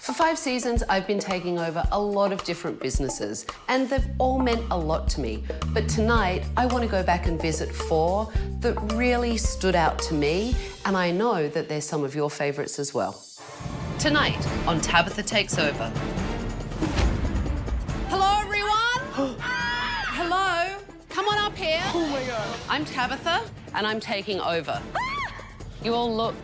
For 5 seasons, I've been taking over a lot of different businesses, and they've all meant a lot to me. But tonight, I want to go back and visit 4 that really stood out to me, and I know that they're some of your favourites as well. Tonight on Tabatha Takes Over. Hello, everyone. Hello. Come on up here. Oh, my God. I'm Tabatha, and I'm taking over. You all look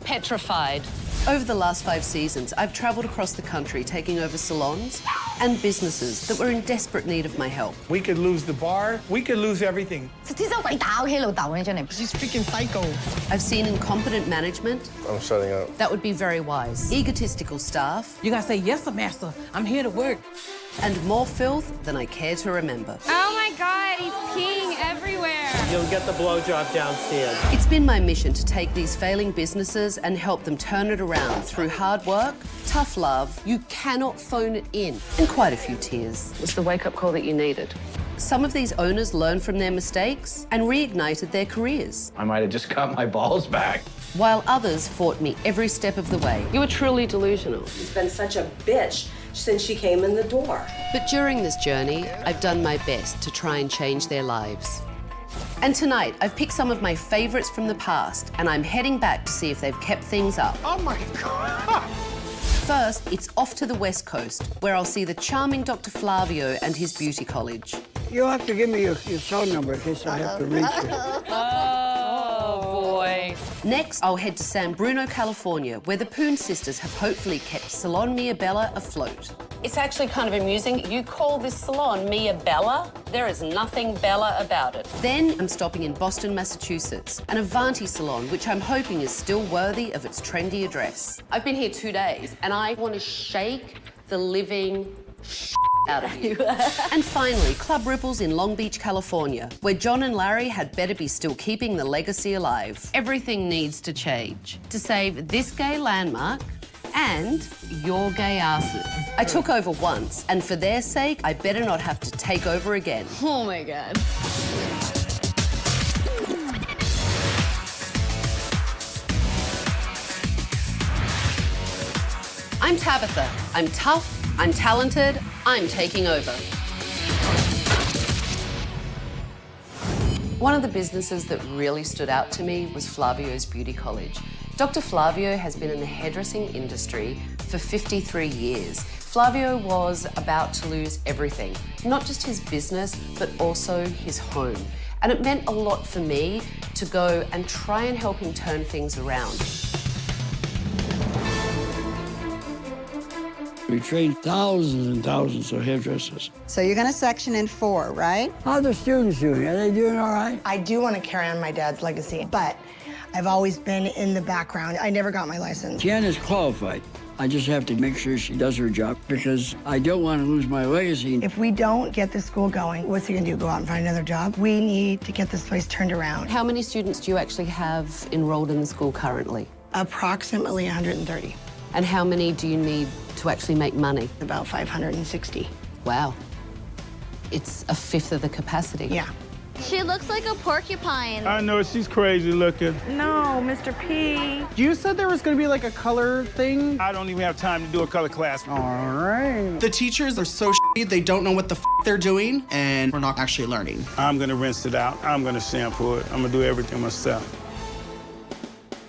petrified. Over the last 5 seasons, I've travelled across the country taking over salons and businesses that were in desperate need of my help. We could lose the bar. We could lose everything. She's freaking psycho. I've seen incompetent management. I'm shutting up. That would be very wise. Egotistical staff. You gotta say, yes, sir, master. I'm here to work. And more filth than I care to remember. Oh my God, he's peeing everywhere. You'll get the blowjob downstairs. It's been my mission to take these failing businesses and help them turn it around through hard work, tough love, you cannot phone it in, and quite a few tears. It was the wake-up call that you needed. Some of these owners learned from their mistakes and reignited their careers. I might have just got my balls back. While others fought me every step of the way. You were truly delusional. She's been such a bitch since she came in the door. But during this journey, I've done my best to try and change their lives. And tonight, I've picked some of my favorites from the past, and I'm heading back to see if they've kept things up. Oh, my God. First, it's off to the West Coast, where I'll see the charming Dr. FLAVIO and his beauty college. You'll have to give me your phone number in case I have to reach you. Oh, boy. Next, I'll head to San Bruno, California, where the Poon sisters have hopefully kept Salon Mia Bella afloat. It's actually kind of amusing. You call this salon Mia Bella? There is nothing Bella about it. Then I'm stopping in Boston, Massachusetts, an Avanti salon, which I'm hoping is still worthy of its trendy address. I've been here 2 days, and I want to shake the living out of you. And finally, Club Ripples in Long Beach, California, where John and Larry had better be still keeping the legacy alive. Everything needs to change to save this gay landmark and your gay asses. I took over once, and for their sake, I better not have to take over again. Oh my God. I'm Tabatha. I'm tough, I'm talented, I'm taking over. One of the businesses that really stood out to me was FLAVIO's Beauty College. Dr. FLAVIO has been in the hairdressing industry for 53 years. FLAVIO was about to lose everything, not just his business, but also his home. And it meant a lot for me to go and try and help him turn things around. We train thousands and thousands of hairdressers. So you're gonna section in 4, right? How are the students doing? Are they doing all right? I do want to carry on my dad's legacy, but I've always been in the background. I never got my license. Jen is qualified. I just have to make sure she does her job because I don't want to lose my legacy. If we don't get this school going, what's he gonna do, go out and find another job? We need to get this place turned around. How many students do you actually have enrolled in the school currently? Approximately 130. And how many do you need to actually make money? About 560. Wow. It's a fifth of the capacity. Yeah. She looks like a porcupine. I know, she's crazy looking. No, Mr. P. You said there was gonna be like a color thing? I don't even have time to do a color class. All right. The teachers are so shitty, they don't know what the they're doing, and we're not actually learning. I'm gonna rinse it out. I'm gonna shampoo it. I'm gonna do everything myself.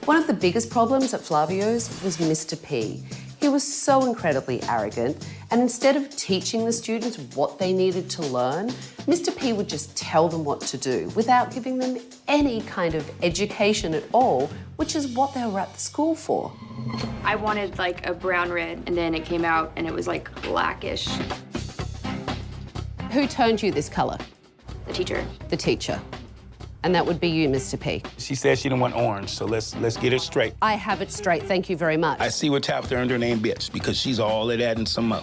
One of the biggest problems at FLAVIO's was Mr. P. He was so incredibly arrogant, and instead of teaching the students what they needed to learn, Mr. P would just tell them what to do without giving them any kind of education at all, which is what they were at the school for. I wanted like a brown red, and then it came out and it was like blackish. Who turned you this color? The teacher. The teacher. And that would be you, Mr. P. She said she didn't want orange, so let's get it straight. I have it straight, thank you very much. I see what Tabatha earned her name, bitch, because she's all of that and some more.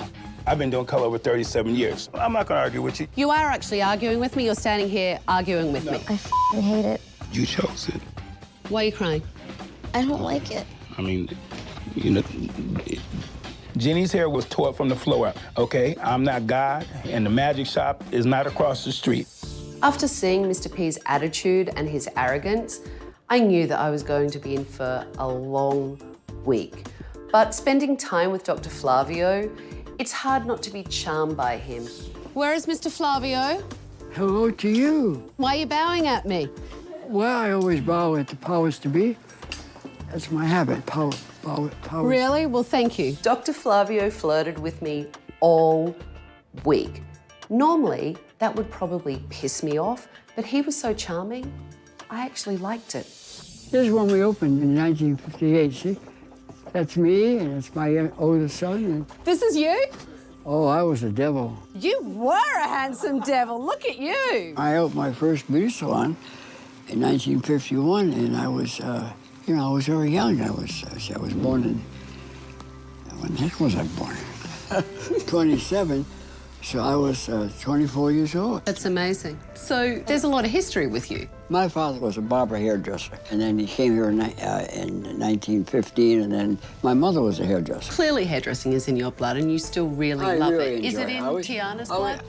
I've been doing color over 37 years. I'm not gonna argue with you. You are actually arguing with me. You're standing here arguing with me. I f***ing hate it. You chose it. Why are you crying? I don't like it. I mean, you know, Jenny's hair was tore from the floor up, okay? I'm not God, and the magic shop is not across the street. After seeing Mr. P's attitude and his arrogance, I knew that I was going to be in for a long week. But spending time with Dr. Flavio, it's hard not to be charmed by him. Where is Mr. Flavio? Hello to you. Why are you bowing at me? Well, I always bow at the powers to be. That's my habit, bow at powers. Really? Well, thank you. Dr. Flavio flirted with me all week. Normally, that would probably piss me off, but he was so charming, I actually liked it. This is when we opened in 1958, see? That's me, and it's my oldest son. And This is you? oh, I was a devil. You were a handsome devil. Look at you. I opened my first beauty salon in 1951, and I was, you know, I was very young. I was born in, when the heck was I born? 27, so I was 24 years old. That's amazing. So there's a lot of history with you. My father was a barber hairdresser, and then he came here in 1915, and then my mother was a hairdresser. Clearly hairdressing is in your blood and you still really love really it. Is it enjoy in Tiana's blood?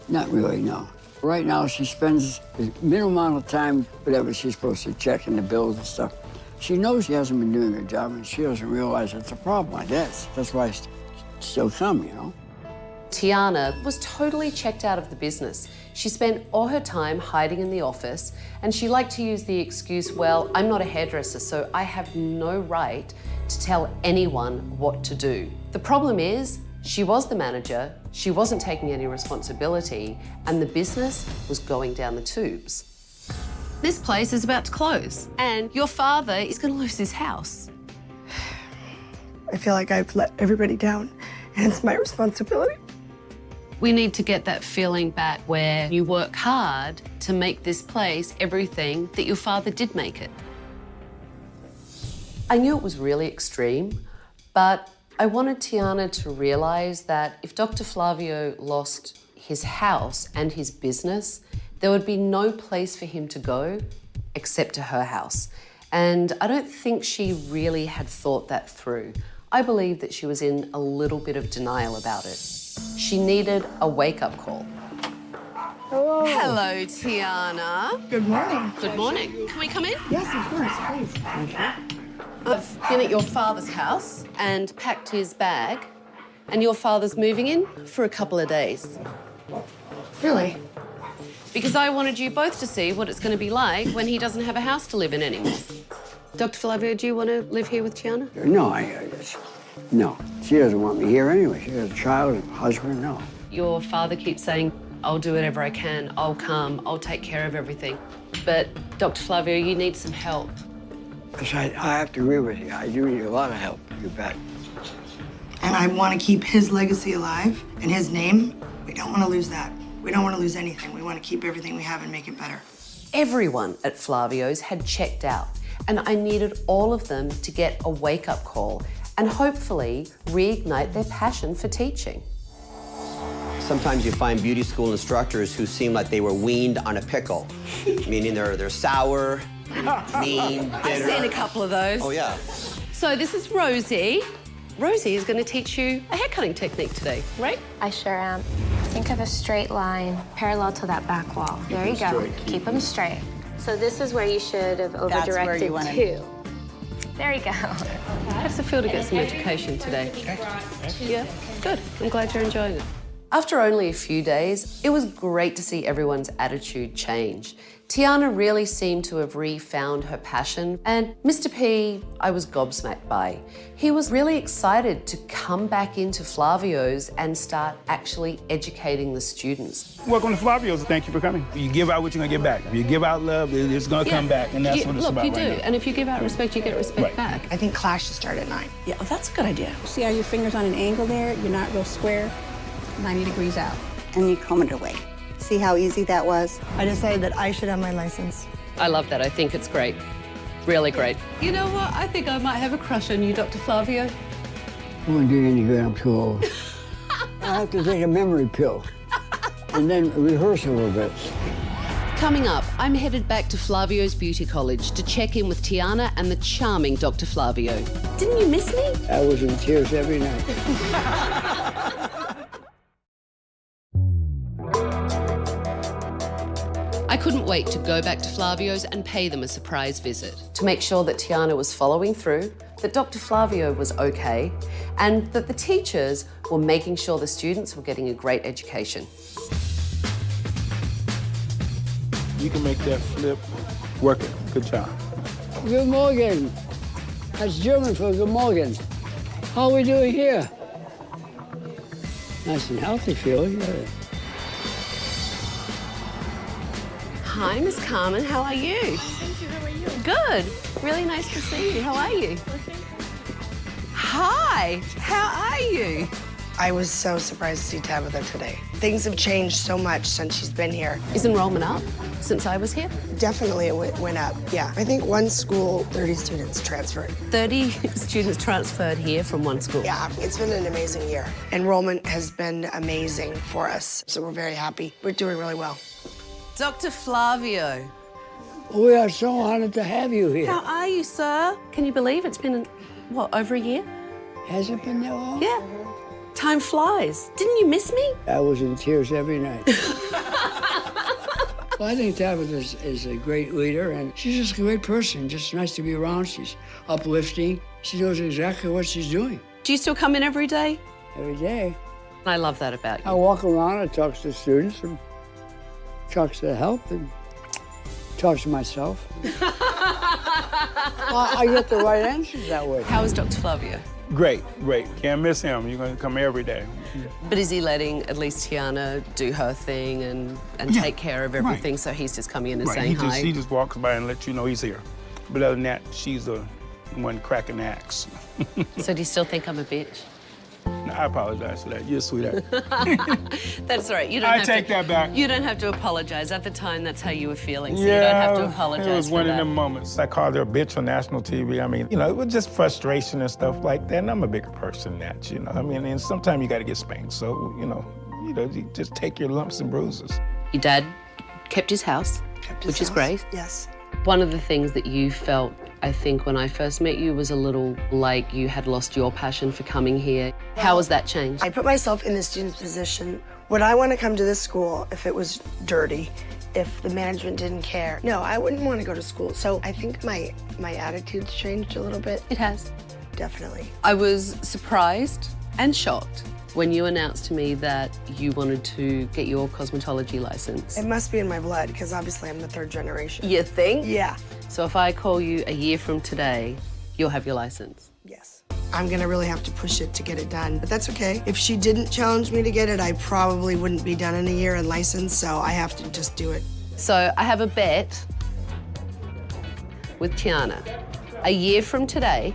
Not really, no. Right now, she spends the minimum amount of time, whatever she's supposed to, checking the bills and stuff. She knows she hasn't been doing her job, and she doesn't realize it's a problem, I guess. That's why I still come, you know? Tiana was totally checked out of the business. She spent all her time hiding in the office, and she liked to use the excuse, well, I'm not a hairdresser, so I have no right to tell anyone what to do. The problem is, she was the manager, she wasn't taking any responsibility, and the business was going down the tubes. This place is about to close, and your father is going to lose his house. I feel like I've let everybody down, and it's my responsibility. We need to get that feeling back where you work hard to make this place everything that your father did make it. I knew it was really extreme, but I wanted Tiana to realize that if Dr. Flavio lost his house and his business, there would be no place for him to go except to her house. And I don't think she really had thought that through. I believe that she was in a little bit of denial about it. She needed a wake-up call. Hello. Hello, Tiana. Good morning. Good morning. Can we come in? Yes, of course, please. I've been at your father's house and packed his bag, and your father's moving in for a couple of days. Really? Because I wanted you both to see what it's going to be like when he doesn't have a house to live in anymore. Dr. Flavio, do you want to live here with Tiana? No, no. She doesn't want me here anyway. She has a child, a husband, no. Your father keeps saying, I'll do whatever I can, I'll come, I'll take care of everything. But Dr. Flavio, you need some help. Because I have to agree with you. I do need a lot of help, you bet. And I want to keep his legacy alive and his name. We don't want to lose that. We don't want to lose anything. We want to keep everything we have and make it better. Everyone at Flavio's had checked out, and I needed all of them to get a wake-up call and hopefully reignite their passion for teaching. Sometimes you find beauty school instructors who seem like they were weaned on a pickle, meaning they're sour, mean, bitter. I've seen a couple of those. Oh, yeah. So this is Rosie. Rosie is going to teach you a haircutting technique today, right? I sure am. Think of a straight line parallel to that back wall. There you go. Keep them straight. So this is where you should have over-directed to. There you go. How does it feel to get some education today? Yeah, good. I'm glad you're enjoying it. After only a few days, it was great to see everyone's attitude change. Tiana really seemed to have refound her passion, and Mr. P, I was gobsmacked by. He was really excited to come back into Flavio's and start actually educating the students. Welcome to Flavio's. Thank you for coming. You give out what you're going to get back. If you give out love, it's going to come back, and that's what it's about right now. Look, you do, and if you give out respect, you get respect back. I think class should start at 9. Yeah, that's a good idea. See how your finger's on an angle there? You're not real square. 90 degrees out. And you comb it away. See how easy that was? I decided that I should have my license. I love that. I think it's great. Really great. You know what? I think I might have a crush on you, Dr. Flavio. It won't do you any good, I'm too old. I have to take a memory pill and then rehearse a little bit. Coming up, I'm headed back to Flavio's Beauty College to check in with Tiana and the charming Dr. Flavio. Didn't you miss me? I was in tears every night. I couldn't wait to go back to Flavio's and pay them a surprise visit to make sure that Tiana was following through, that Dr. Flavio was okay, and that the teachers were making sure the students were getting a great education. You can make that flip. Work it. Good job. Good morning. That's German for good morning. How are we doing here? Nice and healthy, Phil. Yeah. Hi, Miss Carmen. How are you? Thank you. How are you? Good. Really nice to see you. How are you? Hi. How are you? I was so surprised to see Tabatha today. Things have changed so much since she's been here. Is enrollment up since I was here? Definitely it went up, yeah. I think one school, 30 students transferred. 30 students transferred here from one school. Yeah, it's been an amazing year. Enrollment has been amazing for us, so we're very happy. We're doing really well. Dr. Flavio. We are so honored to have you here. How are you, sir? Can you believe it's been, what, over a year? Has it been that long? Yeah. Time flies. Didn't you miss me? I was in tears every night. Well, I think Tabatha is a great leader, and she's just a great person. Just nice to be around. She's uplifting. She knows exactly what she's doing. Do you still come in every day? Every day. I love that about you. I walk around and talk to the students and talk to the help and talk to myself. Well, I get the right answers that way. How is Dr. Flavio? Great, great. Can't miss him. You're going to come every day. But is he letting at least Tiana do her thing and take care of everything, so he's just coming in and saying hi? He just walks by and lets you know he's here. But other than that, she's the one cracking the axe. So do you still think I'm a bitch? No, I apologize for that. You're a sweetheart. That's all right. You don't I have take to, that back. You don't have to apologize. At the time, that's how you were feeling, so Yeah, you don't have to apologize it was for one that. of them moments. I called her a bitch on national TV. I mean, you know, it was just frustration and stuff like that. And I'm a bigger person than that, you know. I mean, and sometimes you got to get spanked. So, you just take your lumps and bruises. Your dad kept his house, which is great. Yes. One of the things that you felt, I think, when I first met you was a little like you had lost your passion for coming here. How has that changed? I put myself in the student's position. Would I want to come to this school if it was dirty, if the management didn't care? No, I wouldn't want to go to school. So I think my attitude's changed a little bit. It has. Definitely. I was surprised and shocked when you announced to me that you wanted to get your cosmetology license. It must be in my blood, because obviously I'm the third generation. You think? Yeah. So if I call you a year from today, you'll have your license? Yes. I'm gonna really have to push it to get it done, but that's okay. If she didn't challenge me to get it, I probably wouldn't be done in a year and licensed, so I have to just do it. So I have a bet with Tiana. A year from today,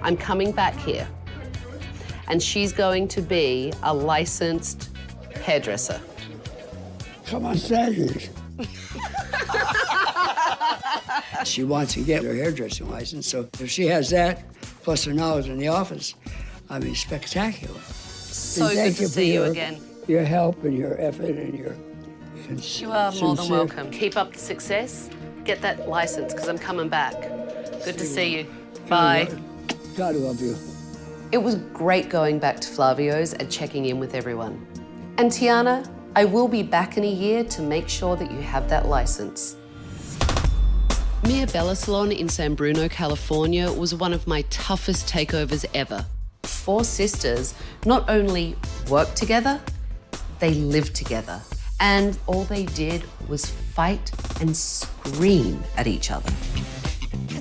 I'm coming back here, and she's going to be a licensed hairdresser. Come on, Saturdays. She wants to get her hairdressing license, so if she has that, plus her knowledge in the office, I mean, spectacular. So good to see you again. Your help and your effort and your You are more than welcome. Keep up the success. Get that license, because I'm coming back. Good to see you. Bye. God love you. It was great going back to Flavio's and checking in with everyone. And Tiana, I will be back in a year to make sure that you have that license. Mia Bella Salon in San Bruno, California was one of my toughest takeovers ever. 4 sisters not only worked together, they lived together. And all they did was fight and scream at each other.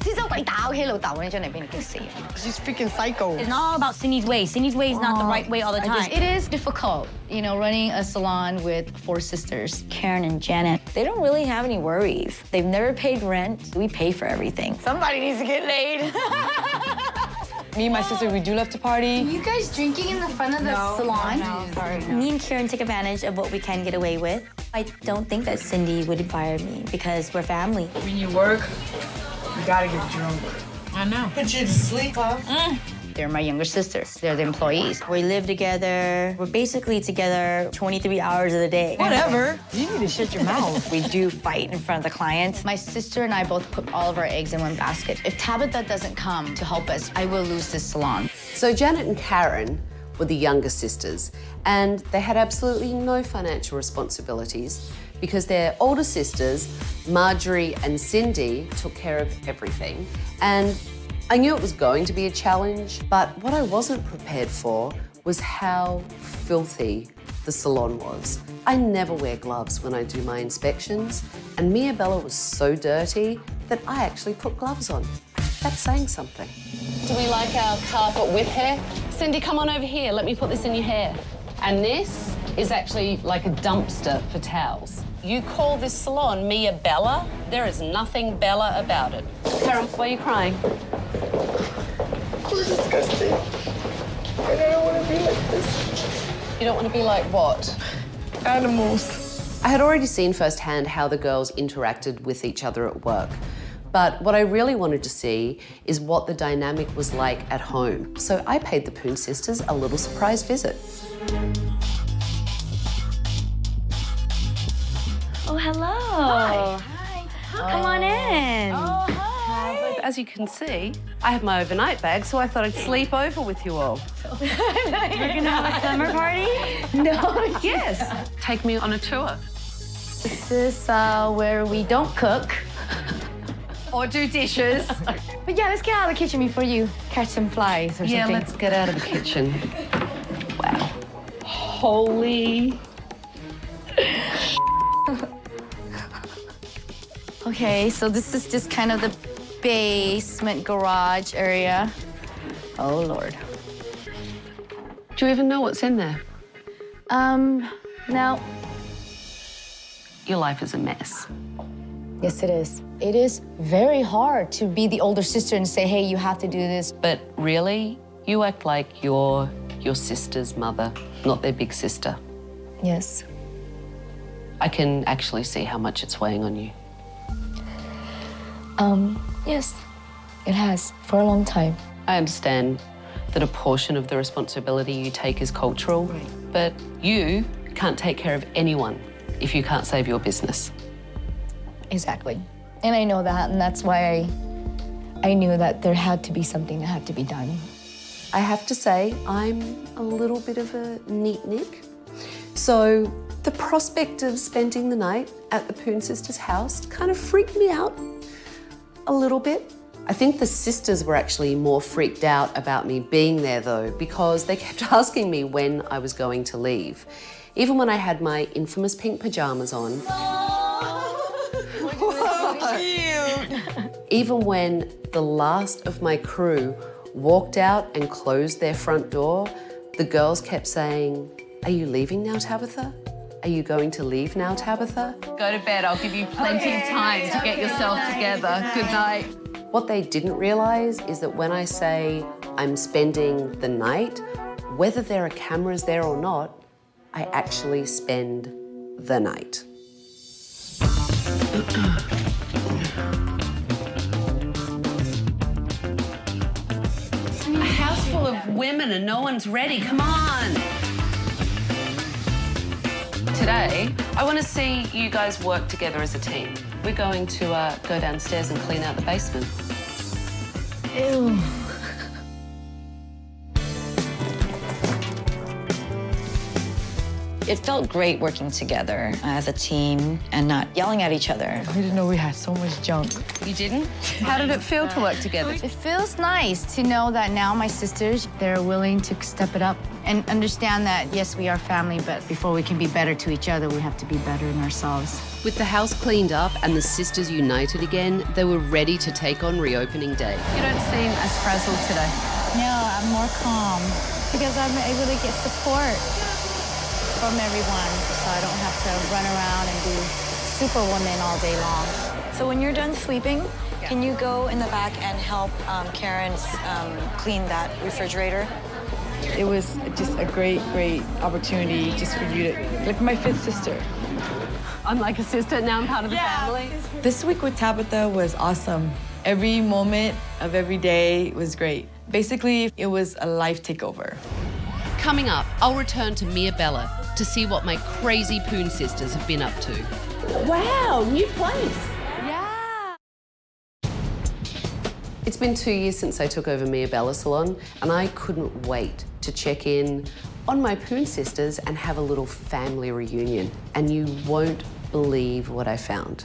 She's freaking psycho. It's not all about Cindy's way. Cindy's way is not the right way all the time. It is difficult, running a salon with 4 sisters. Karen and Janet, they don't really have any worries. They've never paid rent. We pay for everything. Somebody needs to get laid. Me and my sister, we do love to party. Are you guys drinking in the front of the salon? No, sorry. Me and Karen take advantage of what we can get away with. I don't think that Cindy would fire me because we're family. When you work, you gotta get drunk. I know. Put you to sleep, huh? They're my younger sisters. They're the employees. We live together. We're basically together 23 hours of the day. Whatever. You need to shut your mouth. We do fight in front of the clients. My sister and I both put all of our eggs in one basket. If Tabatha doesn't come to help us, I will lose this salon. So Janet and Karen were the younger sisters, and they had absolutely no financial responsibilities because their older sisters, Marjorie and Cindy, took care of everything. And I knew it was going to be a challenge, but what I wasn't prepared for was how filthy the salon was. I never wear gloves when I do my inspections, and Mia Bella was so dirty that I actually put gloves on. That's saying something. Do we like our carpet with hair? Cindy, come on over here. Let me put this in your hair. And this is actually like a dumpster for towels. You call this salon Mia Bella? There is nothing Bella about it. Karen, why are you crying? We're disgusting. And I don't want to be like this. You don't want to be like what? Animals. I had already seen firsthand how the girls interacted with each other at work. But what I really wanted to see is what the dynamic was like at home. So I paid the Poon sisters a little surprise visit. Oh, hello. Hi. Hi. Come on in. Oh, hi. As you can see, I have my overnight bag, so I thought I'd sleep over with you all. We're gonna have a summer party? No, yes. Take me on a tour. This is where we don't cook. Or do dishes. But yeah, let's get out of the kitchen before you catch some flies or something. Yeah, let's get out of the kitchen. Wow. Holy. Okay, so this is just kind of the basement garage area. Oh, Lord. Do you even know what's in there? No. Your life is a mess. Yes, it is. It is very hard to be the older sister and say, hey, you have to do this. But really, you act like you're your sister's mother, not their big sister. Yes. I can actually see how much it's weighing on you. Yes, it has, for a long time. I understand that a portion of the responsibility you take is cultural, but you can't take care of anyone if you can't save your business. Exactly. And I know that, and that's why I knew that there had to be something that had to be done. I have to say, I'm a little bit of a neat-nick. So the prospect of spending the night at the Poon sisters' house kind of freaked me out a little bit. I think the sisters were actually more freaked out about me being there though, because they kept asking me when I was going to leave. Even when I had my infamous pink pajamas on. Even when the last of my crew walked out and closed their front door, the girls kept saying, "Are you leaving now, Tabatha? Are you going to leave now, Tabatha? Go to bed, I'll give you plenty of time to get yourself together. Good night." What they didn't realize is that when I say I'm spending the night, whether there are cameras there or not, I actually spend the night. A house full of women and no one's ready, come on. Today, I want to see you guys work together as a team. We're going to go downstairs and clean out the basement. Ew. It felt great working together as a team and not yelling at each other. We didn't know we had so much junk. You didn't? How did it feel to work together? It feels nice to know that now my sisters, they're willing to step it up and understand that, yes, we are family, but before we can be better to each other, we have to be better in ourselves. With the house cleaned up and the sisters united again, they were ready to take on reopening day. You don't seem as frazzled today. No, I'm more calm because I'm able to get support from everyone, so I don't have to run around and be superwoman all day long. So when you're done sweeping, can you go in the back and help Karen clean that refrigerator? It was just a great, great opportunity just for you to, like my fifth sister. I'm like a sister, now I'm part of the family. This week with Tabatha was awesome. Every moment of every day was great. Basically, it was a life takeover. Coming up, I'll return to Mia Bella to see what my crazy Poon sisters have been up to. Wow, new place. Yeah. It's been 2 years since I took over Mia Bella Salon, and I couldn't wait to check in on my Poon sisters and have a little family reunion. And you won't believe what I found.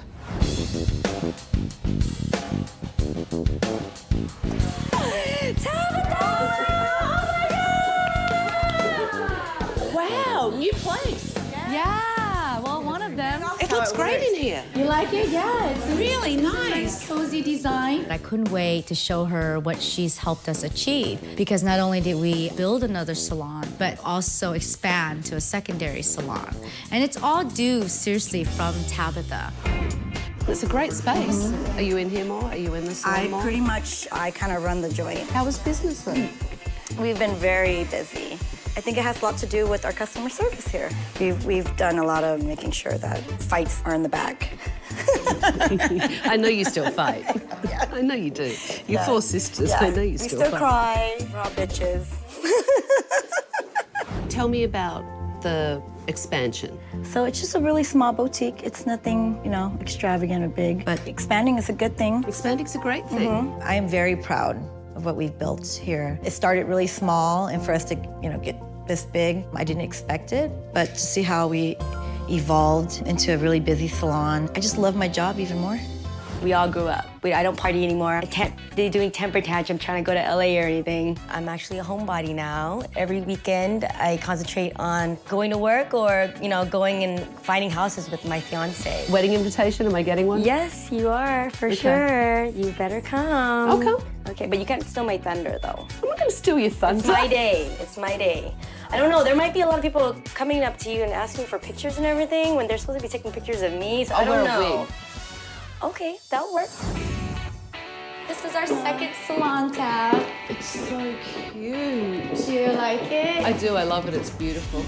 Wow, new place. Yeah, well, one of them. It looks great in here. You like it? Yeah, it's really nice. Cozy design. I couldn't wait to show her what she's helped us achieve because not only did we build another salon, but also expand to a secondary salon. And it's all due, seriously, from Tabatha. It's a great space. Are you in here more? Are you in the salon more? I kind of run the joint. How was business though? We've been very busy. I think it has a lot to do with our customer service here. We've done a lot of making sure that fights are in the back. I know you still fight. Yeah. I know you do. You're four sisters. Yeah. I know you still fight. We still cry. We're all bitches. Tell me about the expansion. So it's just a really small boutique. It's nothing, you know, extravagant or big, but expanding is a good thing. Expanding's a great thing. I am very proud of what we've built here. It started really small, and for us to, you know, get this big, I didn't expect it, but to see how we evolved into a really busy salon, I just love my job even more. We all grew up. I don't party anymore. I can't be doing temper tantrum trying to go to LA or anything. I'm actually a homebody now. Every weekend, I concentrate on going to work or, you know, going and finding houses with my fiance. Wedding invitation, am I getting one? Yes, you are, for sure. You better come. I'll come. Okay, but you can't steal my thunder, though. I'm not gonna steal your thunder. It's my day. It's my day. I don't know, there might be a lot of people coming up to you and asking for pictures and everything when they're supposed to be taking pictures of me, so I don't know. I'll wear a wig. Okay, that'll work. This is our second salon tab. It's so cute. Do you like it? I do, I love it, it's beautiful.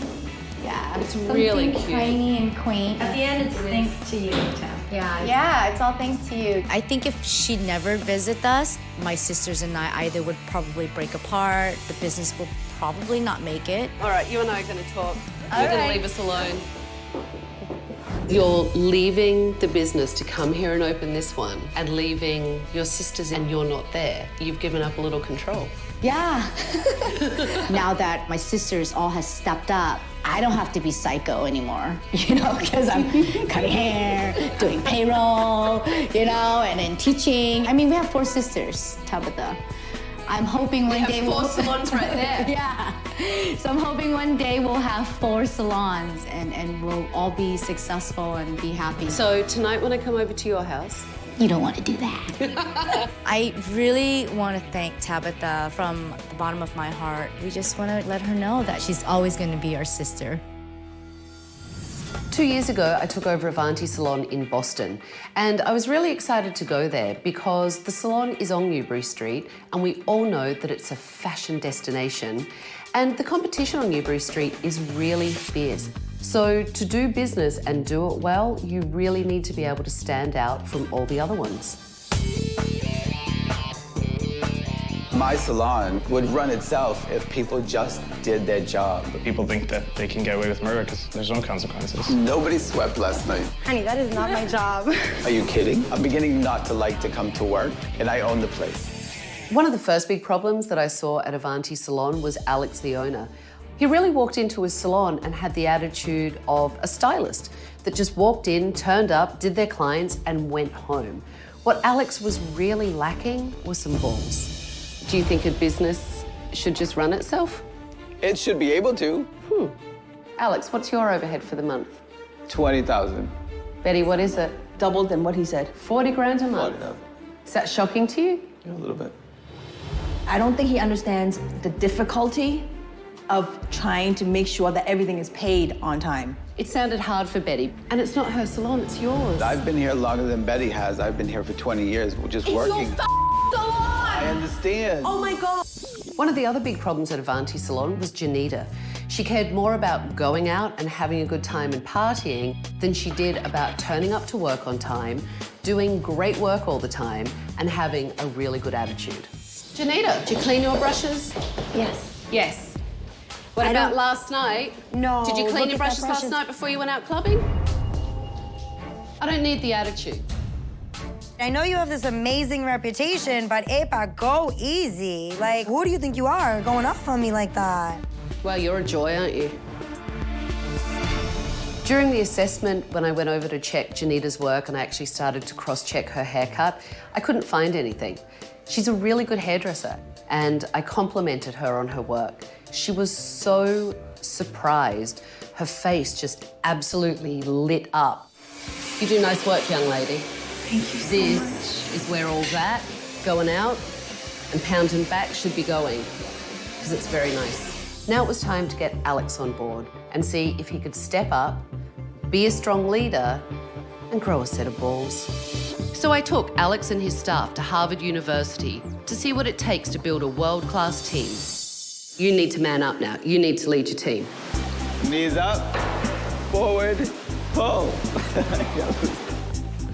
Yeah, it's really cute. Tiny and quaint. At the end, it's thanks to you, Tam. Yeah, it's all thanks to you. I think if she never visited us, my sisters and I either would probably break apart, the business would probably not make it. All right, you and I are gonna talk. All You're gonna right. leave us alone. You're leaving the business to come here and open this one and leaving your sisters and you're not there. You've given up a little control. Yeah. Now that my sisters all has stepped up, I don't have to be psycho anymore, you know, because I'm cutting hair, doing payroll, you know, and then teaching. I mean, we have 4 sisters, Tabatha. I'm hoping one day we'll... 4 salons right there. Yeah. So I'm hoping one day we'll have 4 salons and we'll all be successful and be happy. So tonight when I come over to your house, you don't want to do that. I really want to thank Tabatha from the bottom of my heart. We just want to let her know that she's always going to be our sister. 2 years ago, I took over Avanti Salon in Boston, and I was really excited to go there because the salon is on Newbury Street, and we all know that it's a fashion destination, and the competition on Newbury Street is really fierce. So to do business and do it well, you really need to be able to stand out from all the other ones. My salon would run itself if people just did their job. But people think that they can get away with murder because there's no consequences. Nobody swept last night. Honey, that is not my job. Are you kidding? I'm beginning not to like to come to work, and I own the place. One of the first big problems that I saw at Avanti Salon was Alex, the owner. He really walked into his salon and had the attitude of a stylist that just walked in, turned up, did their clients, and went home. What Alex was really lacking was some balls. Do you think a business should just run itself? It should be able to. Alex, what's your overhead for the month? 20,000. Betty, what is it? Double than what he said. 40 grand a month. 40,000. Is that shocking to you? Yeah, a little bit. I don't think he understands the difficulty of trying to make sure that everything is paid on time. It sounded hard for Betty, and it's not her salon, it's yours. I've been here longer than Betty has. I've been here for 20 years, just working. It's your salon! I understand. Oh my God. One of the other big problems at Avanti Salon was Janita. She cared more about going out and having a good time and partying than she did about turning up to work on time, doing great work all the time, and having a really good attitude. Janita, did you clean your brushes? Yes. Yes. What about last night? No. Did you clean look your at brushes that last night before you went out clubbing? I don't need the attitude. I know you have this amazing reputation, but Epa, go easy. Like, who do you think you are going off on me like that? Well, you're a joy, aren't you? During the assessment, when I went over to check Janita's work and I actually started to cross-check her haircut, I couldn't find anything. She's a really good hairdresser, and I complimented her on her work. She was so surprised. Her face just absolutely lit up. You do nice work, young lady. Thank you so much. This is where all that going out and pound and back should be going, because it's very nice. Now it was time to get Alex on board and see if he could step up, be a strong leader, and grow a set of balls. So I took Alex and his staff to Harvard University to see what it takes to build a world-class team. You need to man up now. You need to lead your team. Knees up, forward, pull.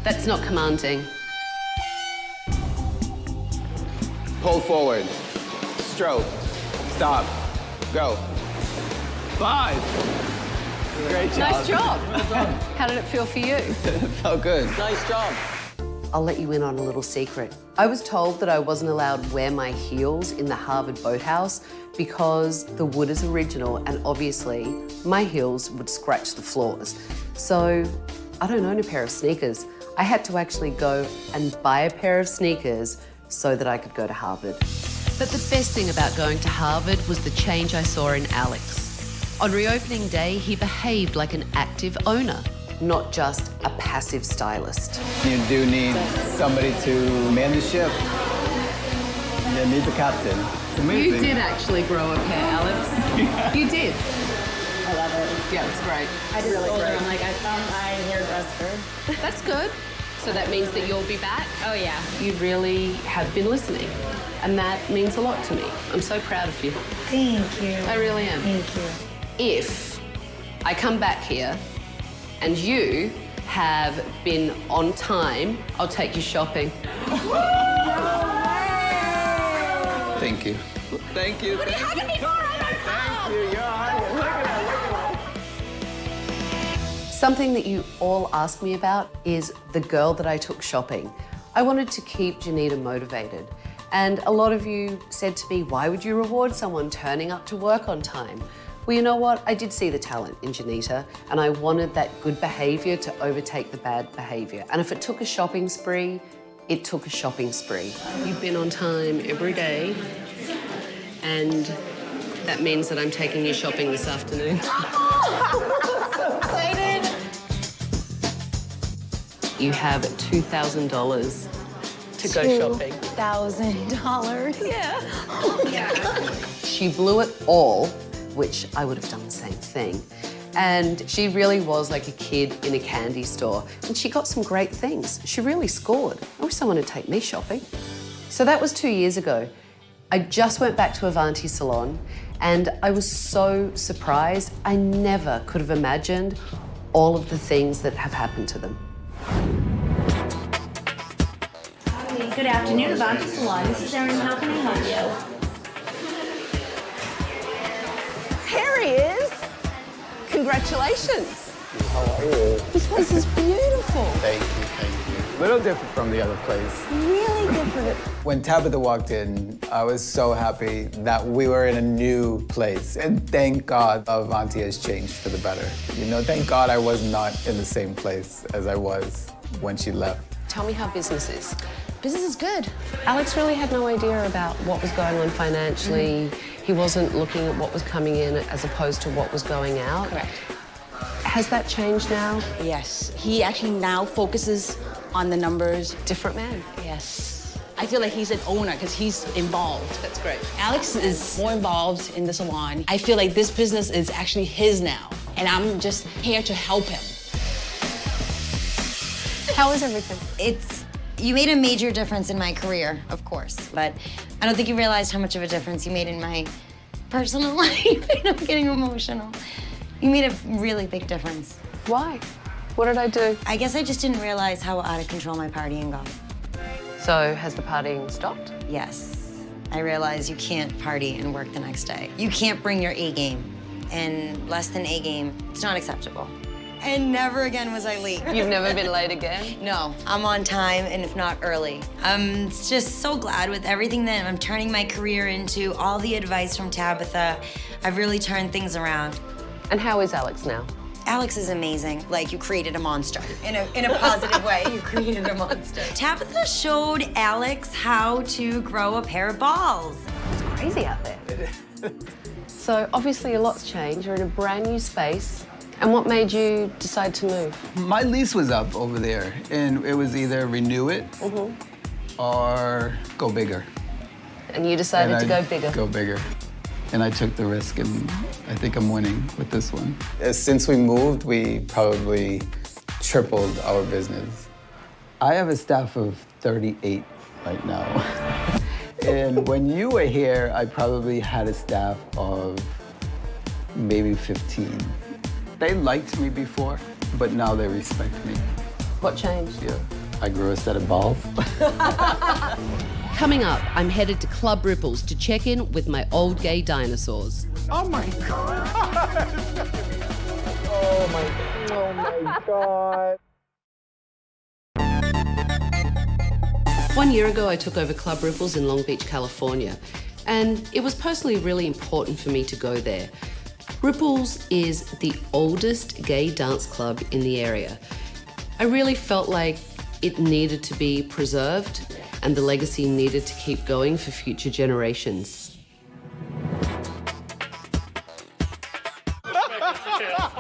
That's not commanding. Pull forward, stroke, stop, go. 5. Great job. Nice job. How did it feel for you? It felt good. Nice job. I'll let you in on a little secret. I was told that I wasn't allowed to wear my heels in the Harvard boathouse because the wood is original and obviously my heels would scratch the floors. So I don't own a pair of sneakers. I had to actually go and buy a pair of sneakers so that I could go to Harvard. But the best thing about going to Harvard was the change I saw in Alex. On reopening day, he behaved like an active owner, not just a passive stylist. You do need somebody to man the ship. You need the captain. It's amazing. You did actually grow a pair, Alex. You did. I love it. Yeah, it's great. I just told her, I'm like, I found my hairdresser. That's good. So that means that you'll be back? Oh, yeah. You really have been listening, and that means a lot to me. I'm so proud of you. Thank you. I really am. Thank you. If I come back here and you have been on time, I'll take you shopping. Thank you. Thank you. Thank you. Thank you. You're on. Look at that. Something that you all ask me about is the girl that I took shopping. I wanted to keep Janita motivated. And a lot of you said to me, why would you reward someone turning up to work on time? Well, you know what? I did see the talent in Janita, and I wanted that good behaviour to overtake the bad behaviour. And if it took a shopping spree, it took a shopping spree. You've been on time every day, and that means that I'm taking you shopping this afternoon. So excited. You have $2,000 to go shopping. $2,000? Yeah. She blew it all, which I would have done the same thing. And she really was like a kid in a candy store. And she got some great things. She really scored. I wish someone would take me shopping. So that was 2 years ago. I just went back to Avanti Salon and I was so surprised. I never could have imagined all of the things that have happened to them. Hi, good afternoon, Avanti Salon. This is Erin. How can I help you? Here he is. Congratulations. How are you? This place is beautiful. Thank you. A little different from the other place. Really different. When Tabatha walked in, I was so happy that we were in a new place. And thank God Avanti has changed for the better. You know, thank God I was not in the same place as I was when she left. Tell me how business is. Business is good. Alex really had no idea about what was going on financially. He wasn't looking at what was coming in as opposed to what was going out. Correct. Has that changed now? Yes. He actually now focuses on the numbers. Different man. Yes. I feel like he's an owner because he's involved. That's great. Alex is more involved in the salon. I feel like this business is actually his now, and I'm just here to help him. How is everything? You made a major difference in my career, of course, but I don't think you realized how much of a difference you made in my personal life. I'm getting emotional. You made a really big difference. Why? What did I do? I guess I just didn't realize how out of control my partying got. So, has the partying stopped? Yes. I realized you can't party and work the next day. You can't bring your A game. And less than A game, it's not acceptable. And never again was I late. You've never been late again? No, I'm on time and if not early. I'm just so glad with everything that I'm turning my career into, all the advice from Tabatha. I've really turned things around. And how is Alex now? Alex is amazing. Like, you created a monster. In a positive way, you created a monster. Tabatha showed Alex how to grow a pair of balls. It's crazy out there. So obviously a lot's changed. You're in a brand new space. And what made you decide to move? My lease was up over there, and it was either renew it or go bigger. And you decided to go bigger? Go bigger. And I took the risk, and I think I'm winning with this one. Since we moved, we probably tripled our business. I have a staff of 38 right now. And when you were here, I probably had a staff of maybe 15. They liked me before, but now they respect me. What changed? Yeah, I grew a set of balls. Coming up, I'm headed to Club Ripples to check in with my old gay dinosaurs. Oh my God. Oh my God. 1 year ago, I took over Club Ripples in Long Beach, California, and it was personally really important for me to go there. Ripples is the oldest gay dance club in the area. I really felt like it needed to be preserved and the legacy needed to keep going for future generations.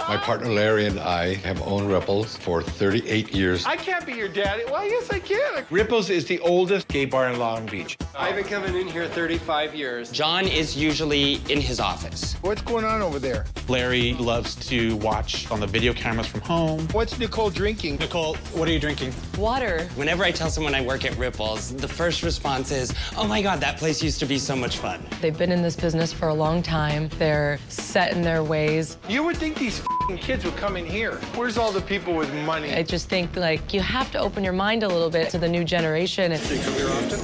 My partner Larry and I have owned Ripples for 38 years. I can't be your daddy. Well, yes, I can. Ripples is the oldest gay bar in Long Beach. I've been coming in here 35 years. John is usually in his office. What's going on over there? Larry loves to watch on the video cameras from home. What's Nicole drinking? Nicole, what are you drinking? Water. Whenever I tell someone I work at Ripples, the first response is, oh my God, that place used to be so much fun. They've been in this business for a long time. They're set in their ways. You would think these kids would come in here. Where's all the people with money? I just think, like, you have to open your mind a little bit to the new generation. Do you come here often?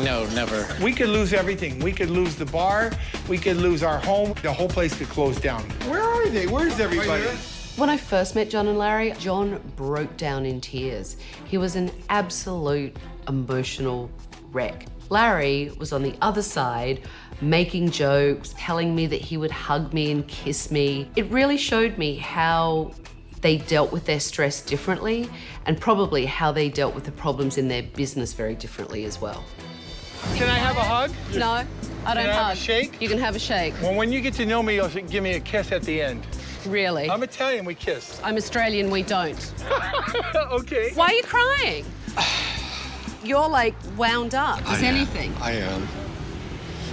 No, never. We could lose everything. We could lose the bar. We could lose our home. The whole place could close down. Where are they? Where's everybody? When I first met John and Larry, John broke down in tears. He was an absolute emotional wreck. Larry was on the other side, making jokes, telling me that he would hug me and kiss me. It really showed me how they dealt with their stress differently and probably how they dealt with the problems in their business very differently as well. Can I have a hug? No, I don't Can I hug. have a shake? You can have a shake. Well, when you get to know me, you'll give me a kiss at the end. Really? I'm Italian, we kiss. I'm Australian, we don't. Okay. Why are you crying? You're like wound up. Is anything? I am.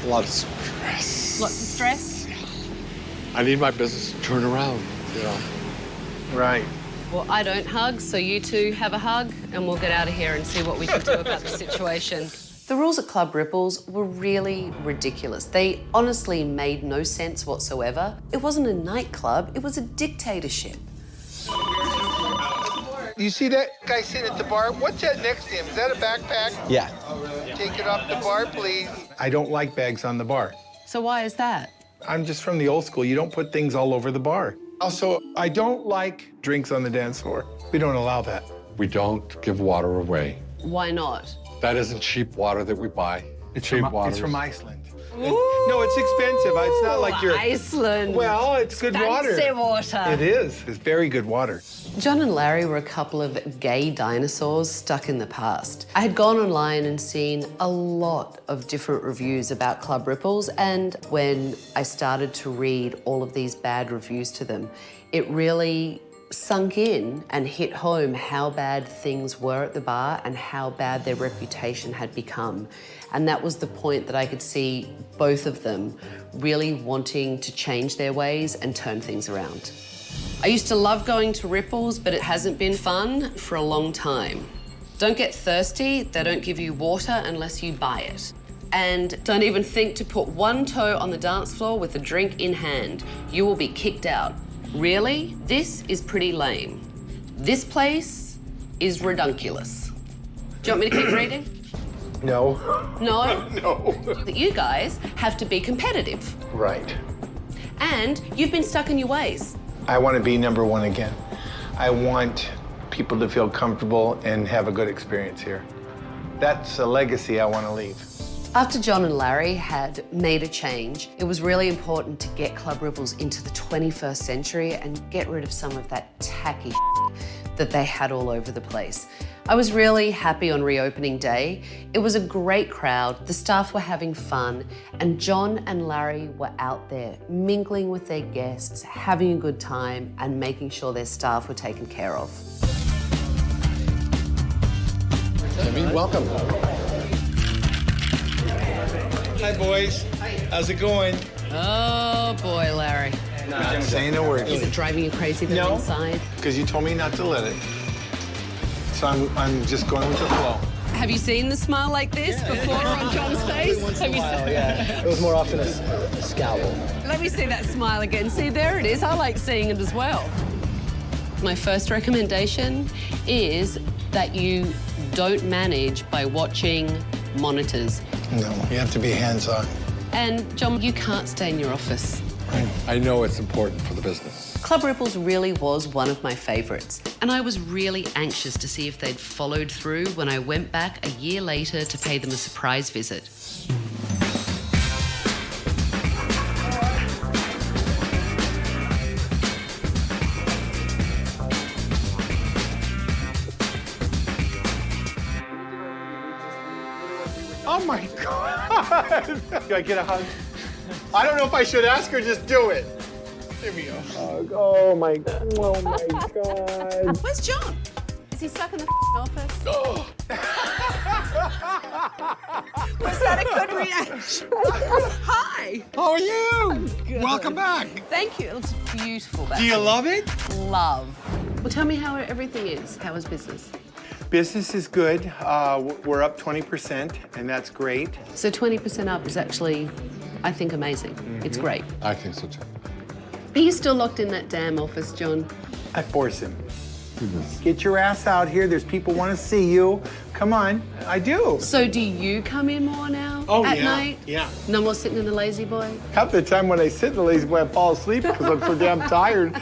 A lot of stress. Lots of stress? I need my business to turn around, you know. Right. Well, I don't hug, so you two have a hug and we'll get out of here and see what we can do about the situation. The rules at Club Ripples were really ridiculous. They honestly made no sense whatsoever. It wasn't a nightclub, it was a dictatorship. You see that guy sitting at the bar? What's that next to him? Is that a backpack? Yeah. Take it off the bar, please. I don't like bags on the bar. So why is that? I'm just from the old school. You don't put things all over the bar. Also, I don't like drinks on the dance floor. We don't allow that. We don't give water away. Why not? That isn't cheap water that we buy. It's cheap from, water. It's from Iceland. No, it's expensive. It's not like you're... Iceland. Well, it's good water. Fancy water. It is. It's very good water. John and Larry were a couple of gay dinosaurs stuck in the past. I had gone online and seen a lot of different reviews about Club Ripples, and when I started to read all of these bad reviews to them, it really sunk in and hit home how bad things were at the bar and how bad their reputation had become. And that was the point that I could see both of them really wanting to change their ways and turn things around. I used to love going to Ripples, but it hasn't been fun for a long time. Don't get thirsty, they don't give you water unless you buy it. And don't even think to put one toe on the dance floor with a drink in hand. You will be kicked out. Really? This is pretty lame. This place is redunculous. Do you want me to keep reading? No. No? No. You guys have to be competitive. Right. And you've been stuck in your ways. I want to be number one again. I want people to feel comfortable and have a good experience here. That's a legacy I want to leave. After John and Larry had made a change, it was really important to get Club Ripples into the 21st century and get rid of some of that tacky that they had all over the place. I was really happy on reopening day. It was a great crowd, the staff were having fun, and John and Larry were out there mingling with their guests, having a good time, and making sure their staff were taken care of. Jimmy, welcome. Hi, boys. How's it going? Oh boy, Larry. Not saying a word. Is it driving you crazy that No, inside? because you told me not to let it. So I'm just going with the flow. Have you seen the smile like this before on John's face? Have you seen? Yeah, it was more often a scowl. Let me see that smile again. See, there it is. I like seeing it as well. My first recommendation is that you don't manage by watching monitors. No, you have to be hands-on. And John, you can't stay in your office. I know it's important for the business. Club Ripples really was one of my favorites, and I was really anxious to see if they'd followed through when I went back a year later to pay them a surprise visit. Oh my God! Do I get a hug? I don't know if I should ask or just do it. Give me a hug. Oh my God. Where's John? Is he stuck in the office? Oh. Was that a good reaction? Hi. How are you? Welcome back. Thank you. It looks beautiful back Do you here. love it? Love. Well, tell me how everything is. How is business? Business is good. We're up 20%, and that's great. So 20% up is actually, I think, amazing. It's great. I think so too. Are you still locked in that damn office, John? I force him. Get your ass out here. There's people want to see you. Come on. I do. So do you come in more now at night? Yeah. No more sitting in the lazy boy? Half the time when I sit in the lazy boy, I fall asleep because I'm so damn tired.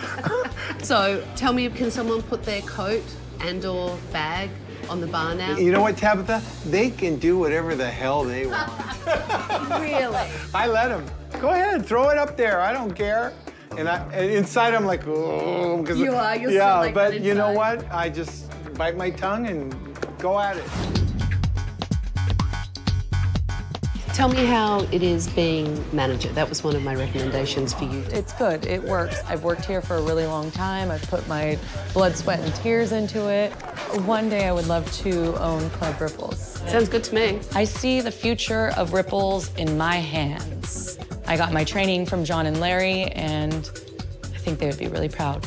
So tell me, can someone put their coat and/or bag on the bar now? You know what, Tabatha? They can do whatever the hell they want. Really? I let them. Go ahead, throw it up there. I don't care. And inside I'm like, oh. You are. You're yeah, still like but that you know inside. what? I just bite my tongue and go at it. Tell me how it is being manager. That was one of my recommendations for you. It's good. It works. I've worked here for a really long time. I've put my blood, sweat, and tears into it. One day I would love to own Club Ripples. Sounds good to me. I see the future of Ripples in my hands. I got my training from John and Larry, and I think they would be really proud.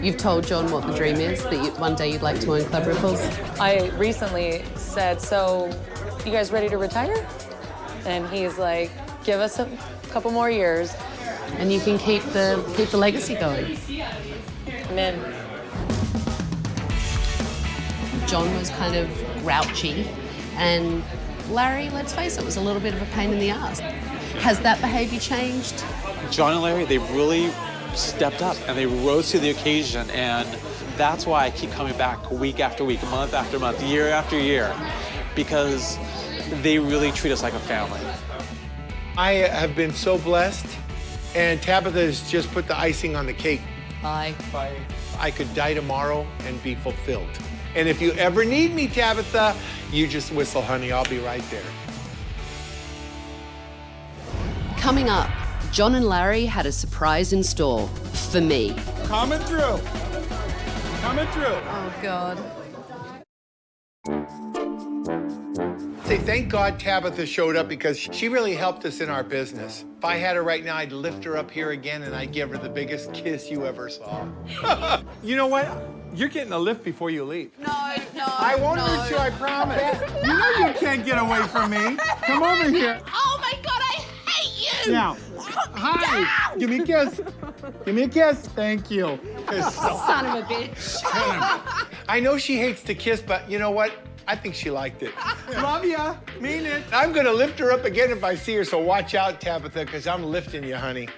You've told John what the dream is, that one day you'd like to own Club Ripples? I recently said, so you guys ready to retire? And he's like, give us a couple more years. And you can keep the legacy going. I'm in. John was kind of grouchy, and Larry, let's face it, was a little bit of a pain in the ass. Has that behavior changed? John and Larry, they really stepped up and they rose to the occasion, and that's why I keep coming back week after week, month after month, year after year, because they really treat us like a family. I have been so blessed, and Tabatha has just put the icing on the cake. Bye. Bye. I could die tomorrow and be fulfilled. And if you ever need me, Tabatha, you just whistle, honey, I'll be right there. Coming up, John and Larry had a surprise in store for me. Coming through. Coming through. Oh, God. Say, thank God Tabatha showed up because she really helped us in our business. If I had her right now, I'd lift her up here again and I'd give her the biggest kiss you ever saw. You know what? You're getting a lift before you leave. No. I won't hurt you, I promise. You know you can't get away from me. Come over here. Oh, my God, I hate you! Now, hi. Give me a kiss. Give me a kiss. Thank you. Son of a bitch. I know she hates to kiss, but you know what? I think she liked it. Love ya. Mean it. I'm going to lift her up again if I see her, so watch out, Tabatha, because I'm lifting you, honey.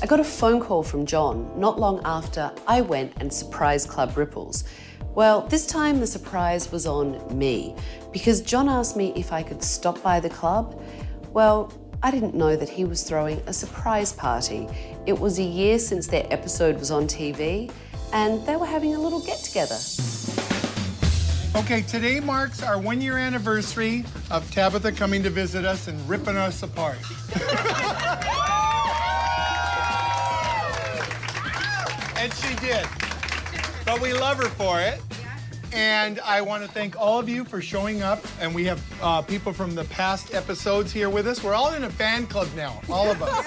I got a phone call from John not long after I went and surprised Club Ripples. Well, this time the surprise was on me, because John asked me if I could stop by the club. Well, I didn't know that he was throwing a surprise party. It was a year since their episode was on TV, and they were having a little get-together. Okay, today marks our 1-year anniversary of Tabatha coming to visit us and ripping us apart. And she did. But we love her for it. And I want to thank all of you for showing up. And we have people from the past episodes here with us. We're all in a fan club now, all of us.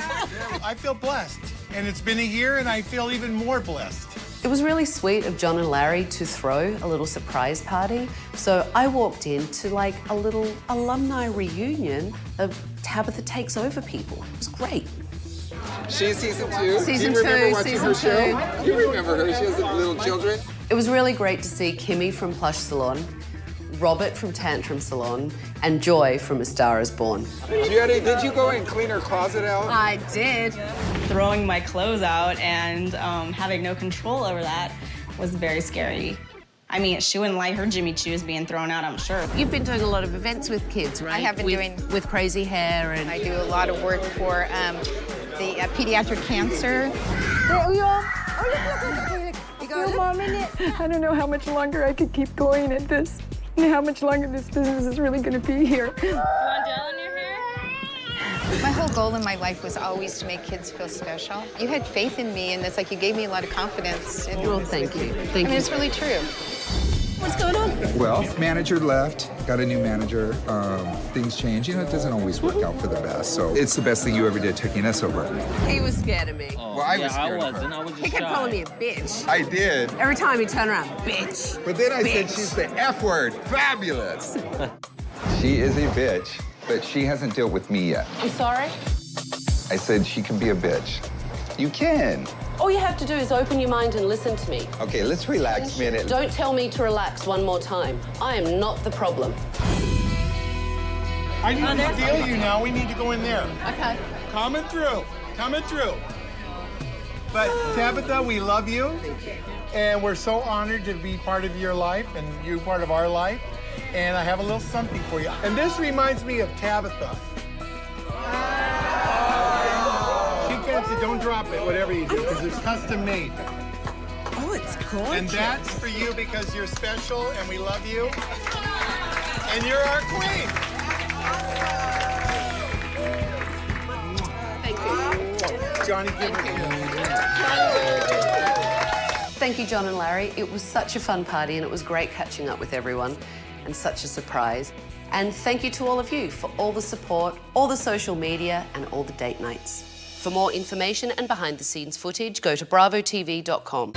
I feel blessed. And it's been a year, and I feel even more blessed. It was really sweet of John and Larry to throw a little surprise party. So I walked in to like a little alumni reunion of Tabatha Takes Over people. It was great. She's season 2. Season Do you remember 2, watching season her 2. show? You remember her? She has little children. It was really great to see Kimmy from Plush Salon, Robert from Tantrum Salon, and Joy from A Star Is Born. Gianni, did you go and clean her closet out? I did. Throwing my clothes out and having no control over that was very scary. I mean, she wouldn't like her Jimmy Choos being thrown out, I'm sure. You've been doing a lot of events with kids, right? I have been doing... With crazy hair and... I do a lot of work for the pediatric cancer. There we are. Oh, look. You got it? Mom in it. I don't know how much longer I could keep going at this and how much longer this business is really going to be here. You want gel in your hair? My whole goal in my life was always to make kids feel special. You had faith in me, and it's like you gave me a lot of confidence. Well, thank you. I mean, it's really true. What's going on? Well, manager left, got a new manager. Things change. You know, it doesn't always work out for the best. So it's the best thing you ever did, taking us over. He was scared of me. Well, I was scared of her. I was just He kept shy. calling me a bitch. I did. Every time he turned around, bitch. But then I said Bitch. she's the F word. Fabulous. She is a bitch, but she hasn't dealt with me yet. I'm sorry? I said she can be a bitch. You can. All you have to do is open your mind and listen to me. Okay, let's relax a minute. Don't tell me to relax one more time. I am not the problem. I need to steal you now. We need to go in there. Okay. Coming through. Coming through. But Tabatha, we love you. And we're so honored to be part of your life and you part of our life. And I have a little something for you. And this reminds me of Tabatha. Don't drop it, whatever you do, because it's custom made. Oh, it's gorgeous. And that's for you because you're special and we love you. And you're our queen. Thank you. Johnny, give it to Thank you, John and Larry. It was such a fun party and it was great catching up with everyone and such a surprise. And thank you to all of you for all the support, all the social media and all the date nights. For more information and behind-the-scenes footage, go to bravotv.com.